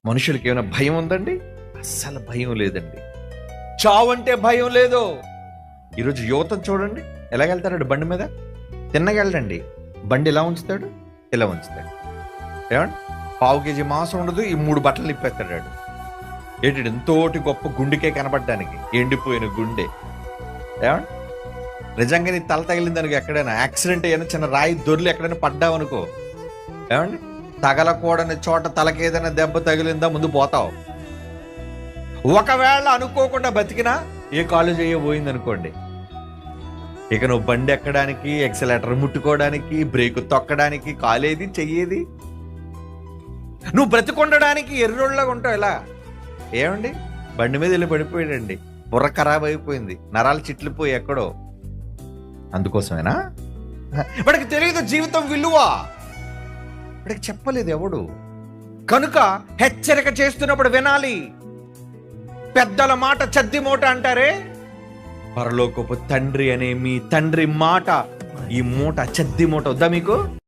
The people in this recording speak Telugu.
మనుషులకి ఏమైనా భయం ఉందండి? అస్సలు భయం లేదండి. చావు అంటే భయం లేదు. ఈరోజు యువతను చూడండి, ఎలాగెళ్తాడు బండి మీద? తిన్నగెళ్ళండి, బండి ఎలా ఉంచుతాడు, ఇలా ఉంచుతాడు. ఏమండి, పావు కేజీ మాంసం ఉండదు, ఈ 3 బట్టలు ఇప్పేస్తాడు. ఏంటి ఎంతోటి గొప్ప గుండెకే కనపడడానికి, ఎండిపోయిన గుండె. ఏమండి, నిజంగా నీ తల తగిలిందనుకో, ఎక్కడైనా యాక్సిడెంట్ అయినా చిన్న రాయి దొర్లు ఎక్కడైనా పడ్డావనుకో, ఏమండి, తగలకూడని చోట తలకేదైనా దెబ్బ తగిలిందా ముందు పోతావు. ఒకవేళ అనుకోకుండా బతికినా ఏ కాలేజ్ అయ్యో పోయింది అనుకోండి, ఇక నువ్వు బండి ఎక్కడానికి, ఎక్సలేటర్ ముట్టుకోవడానికి, బ్రేక్ తొక్కడానికి కాలేది చెయ్యేది. నువ్వు బ్రతికొండడానికి ఎర్రోళ్ళగా ఉంటావు. ఇలా ఏమండి, బండి మీద వెళ్ళి పడిపోయాడండి, బుర్ర ఖరాబ్ అయిపోయింది, నరాలు చిట్లిపోయి ఎక్కడో. అందుకోసమేనా? వాడికి తెలియదు జీవితం విలువ, వాడికి చెప్పలేదు ఎవడు. కనుక హెచ్చరిక చేస్తున్నప్పుడు వినాలి. పెద్దల మాట చద్ది మూట అంటారే, పరలోకపు తండ్రి అనే మీ తండ్రి మాట, ఈ మూట చద్ది మూట వద్దా మీకు?